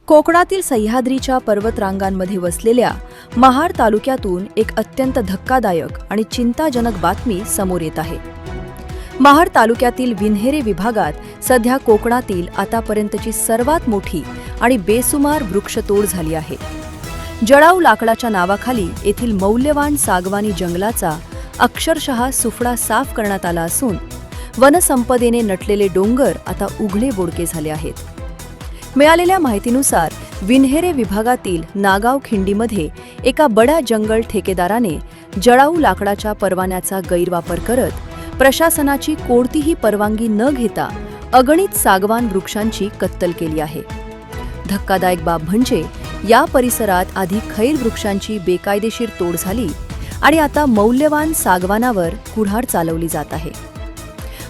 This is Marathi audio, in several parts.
कोकणातील सह्याद्रीच्या पर्वतरांगांमध्ये वसलेल्या महाड तालुक्यातून एक अत्यंत धक्कादायक आणि चिंताजनक बातमी समोर येत आहे। महाड तालुक्यातील विन्हेरे विभागात सध्या कोकणातील आतापर्यंतची सर्वात मोठी आणि बेसुमार वृक्षतोड झाली आहे। जळाऊ लाकडाच्या नावाखाली येथील मौल्यवान सागवानी जंगलाचा अक्षरशः सुफडा साफ करण्यात आला असून वनसंपदेने नटलेले डोंगर आता उघडे बोडके झाले आहेत। मिळालेल्या माहितीनुसार विन्हेरे विभागातील नागाव खिंडीमध्ये एका बड्या जंगल ठेकेदाराने जळाऊ लाकडाच्या परवान्याचा गैरवापर करत प्रशासनाची कोणतीही परवानगी न घेता अगणित सागवान वृक्षांची कत्तल केली आहे। धक्कादायक बाब म्हणजे या परिसरात आधी खैर वृक्षांची बेकायदेशीर तोड झाली आणि आता मौल्यवान सागवानावर कुऱ्हाड चालवली जात आहे।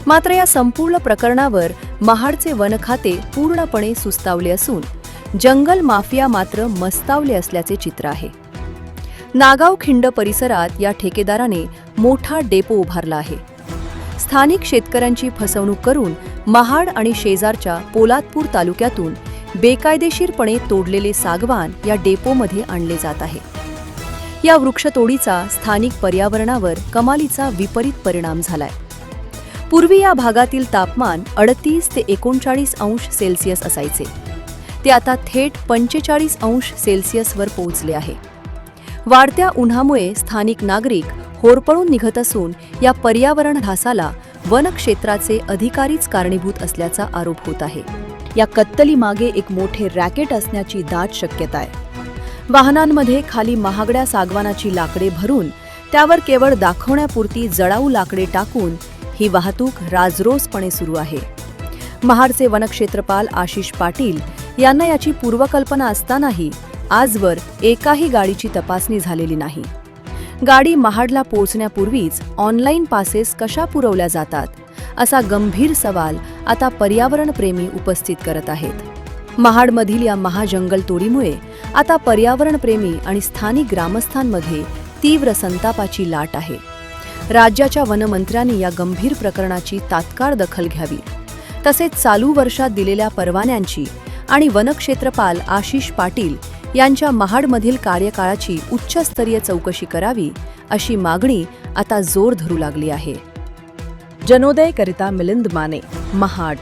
मात्र या संपूर्ण प्रकरणावर महाडचे वन खाते पूर्णपणे सुस्तावले असून जंगल माफिया मात्र मस्तावले असल्याचे चित्र आहे। नागाव खिंड परिसरात या ठेकेदाराने मोठा डेपो उभारला आहे। स्थानिक शेतकऱ्यांची फसवणूक करून महाड आणि शेजारच्या पोलादपूर तालुक्यातून बेकायदेशीरपणे तोडलेले सागवान या डेपोमध्ये आणले जात आहे। या वृक्षतोडीचा स्थानिक पर्यावरणावर कमालीचा विपरीत परिणाम झालाय। पूर्वी या भागातील तापमान 38 ते 39 अंश सेल्सिअस असायचे, ते आता थेट 45 अंश सेल्सिअसवर पोहोचले आहे। वाढत्या उन्हामुळे स्थानिक नागरिक होरपळून निघत असून या पर्यावरण ऱ्हासाला वनक्षेत्राचे अधिकारीच कारणीभूत असल्याचा आरोप होत आहे। या कत्तलीमागे एक मोठे रॅकेट असण्याची दाट शक्यता आहे। वाहनांमध्ये खाली महागड्या सागवानाची लाकडे भरून त्यावर केवळ दाखवण्यापुरती जळाऊ लाकडे टाकून ही वाहतूक राजरोसपणे सुरू आहे। महाडचे वनक्षेत्रपाल आशिष पाटील यांना याची पूर्वकल्पना असतानाही आजवर एकाही गाडीची तपासणी झालेली नाही। गाडी महाडला पोहोचण्यापूर्वीच ऑनलाईन पासेस कशा पुरवल्या जातात असा गंभीर सवाल आता पर्यावरणप्रेमी उपस्थित करत आहेत। महाडमधील या महाजंगल तोडीमुळे आता पर्यावरणप्रेमी आणि स्थानिक ग्रामस्थांमध्ये तीव्र संतापाची लाट आहे। राज्याच्या वनमंत्र्यांनी या गंभीर प्रकरणाची तात्काळ दखल घ्यावी, तसेच चालू वर्षात दिलेल्या परवान्यांची आणि वनक्षेत्रपाल आशिष पाटील यांच्या महाडमधील कार्यकाळाची उच्चस्तरीय चौकशी करावी अशी मागणी आता जोर धरू लागली आहे। जनोदयकरिता मिलिंद माने, महाड।